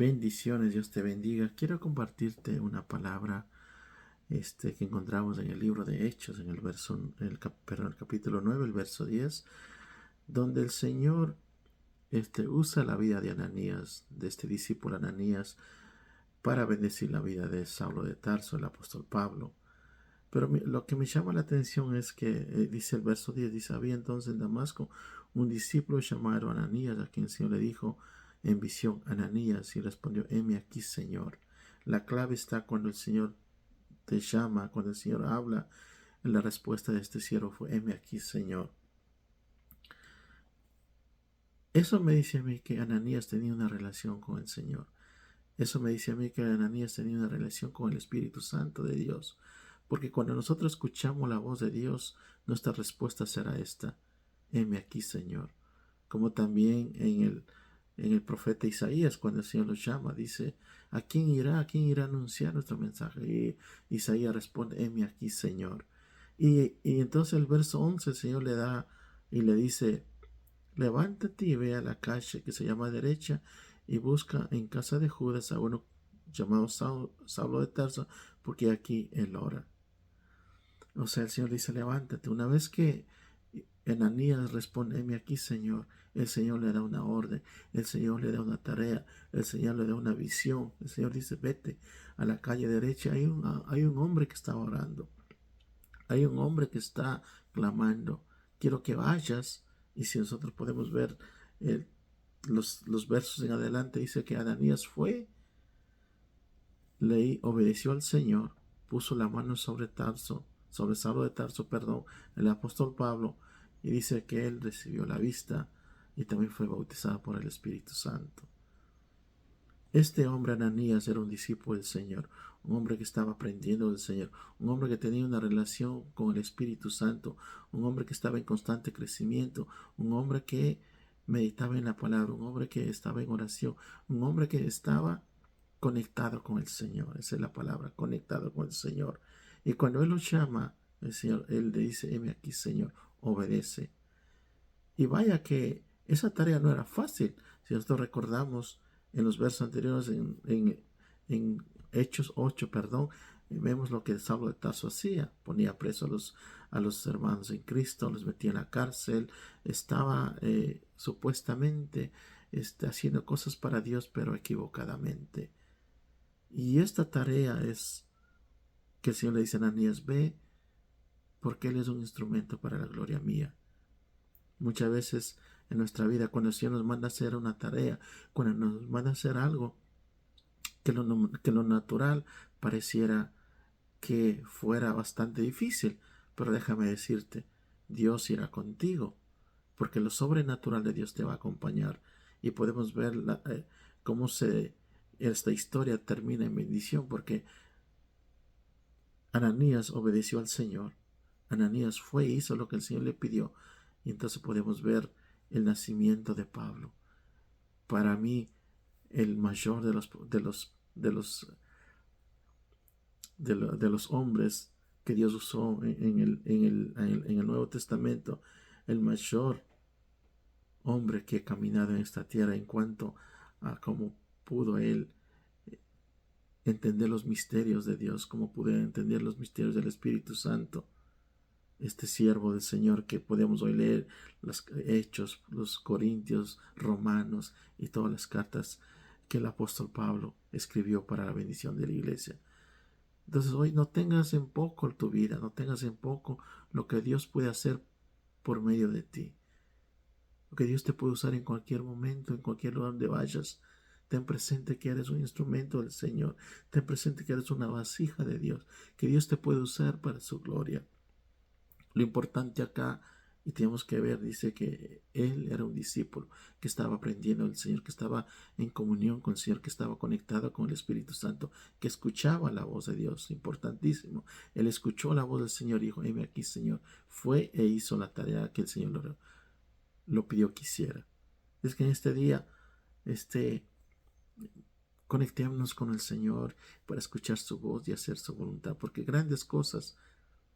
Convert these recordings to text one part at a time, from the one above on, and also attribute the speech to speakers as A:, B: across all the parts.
A: Bendiciones, Dios te bendiga. Quiero compartirte una palabra que encontramos en el libro de Hechos, en el el capítulo 9, el verso 10, donde el Señor usa la vida de Ananías, de este discípulo Ananías, para bendecir la vida de Saulo de Tarso, el apóstol Pablo. Pero lo que me llama la atención es que dice el verso 10, dice: había entonces en Damasco un discípulo llamado Ananías, a quien el Señor le dijo en visión: Ananías, y respondió: heme aquí, Señor. La clave está cuando el Señor te llama, cuando el Señor habla. La respuesta de este siervo fue: heme aquí, Señor. Eso me dice a mí que Ananías tenía una relación con el Señor. Eso me dice a mí que Ananías tenía una relación con el Espíritu Santo de Dios. Porque cuando nosotros escuchamos la voz de Dios, nuestra respuesta será esta: heme aquí, Señor. Como también en el profeta Isaías, cuando el Señor los llama, dice: ¿a quién irá? ¿A quién irá a anunciar nuestro mensaje? Y Isaías responde: heme aquí, Señor. Y entonces el verso 11 el Señor le da y le dice: levántate y ve a la calle que se llama derecha y busca en casa de Judas a uno llamado Saulo de Tarso, porque aquí él ora. O sea, el Señor dice: levántate. Una vez que Ananías responde: heme aquí, Señor, el Señor le da una orden, el Señor le da una tarea, el Señor le da una visión. El Señor dice: vete a la calle derecha. Hay un hombre que está orando, hay un hombre que está clamando. Quiero que vayas. Y si nosotros podemos ver eh, los versos en adelante, dice que Ananías fue, obedeció al Señor, puso la mano sobre Saulo de Tarso, el apóstol Pablo, y dice que él recibió la vista y también fue bautizado por el Espíritu Santo. Este hombre Ananías era un discípulo del Señor, un hombre que estaba aprendiendo del Señor, un hombre que tenía una relación con el Espíritu Santo, un hombre que estaba en constante crecimiento, un hombre que meditaba en la palabra, un hombre que estaba en oración, un hombre que estaba conectado con el Señor. Esa es la palabra: conectado con el Señor. Y cuando Él lo llama, el Señor, Él le dice: heme aquí, Señor, obedece. Y vaya que esa tarea no era fácil. Si nosotros recordamos en los versos anteriores, en Hechos 8, vemos lo que Saulo de Tarso hacía: ponía preso a los hermanos en Cristo, los metía en la cárcel, estaba supuestamente haciendo cosas para Dios, pero equivocadamente. Y esta tarea es que el Señor le dice a Ananías: ve, porque Él es un instrumento para la gloria mía. Muchas veces en nuestra vida, cuando el Señor nos manda a hacer una tarea, cuando nos manda a hacer algo, que lo natural pareciera que fuera bastante difícil, pero déjame decirte, Dios irá contigo, porque lo sobrenatural de Dios te va a acompañar. Y podemos ver cómo esta historia termina en bendición, porque Ananías obedeció al Señor. Ananías fue e hizo lo que el Señor le pidió. Y entonces podemos ver el nacimiento de Pablo. Para mí, el mayor de los hombres que Dios usó en el Nuevo Testamento, el mayor hombre que ha caminado en esta tierra en cuanto a cómo pudo él entender los misterios de Dios, cómo pudo entender los misterios del Espíritu Santo. Este siervo del Señor que podemos hoy leer los Hechos, los Corintios, Romanos y todas las cartas que el apóstol Pablo escribió para la bendición de la iglesia. Entonces hoy no tengas en poco tu vida, no tengas en poco lo que Dios puede hacer por medio de ti. Lo que Dios te puede usar en cualquier momento, en cualquier lugar donde vayas. Ten presente que eres un instrumento del Señor. Ten presente que eres una vasija de Dios, que Dios te puede usar para su gloria. Lo importante acá, y tenemos que ver, dice que él era un discípulo que estaba aprendiendo del Señor, que estaba en comunión con el Señor, que estaba conectado con el Espíritu Santo, que escuchaba la voz de Dios. Importantísimo. Él escuchó la voz del Señor y dijo: heme aquí, Señor. Fue e hizo la tarea que el Señor lo pidió que hiciera. Es que en este día, conectémonos con el Señor para escuchar su voz y hacer su voluntad, porque grandes cosas,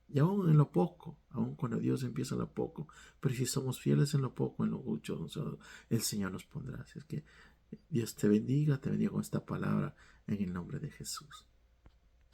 A: y aún en lo poco, aún cuando Dios empieza en lo poco, pero si somos fieles en lo poco, en lo mucho, el Señor nos pondrá. Así es que Dios te bendiga con esta palabra en el nombre de Jesús.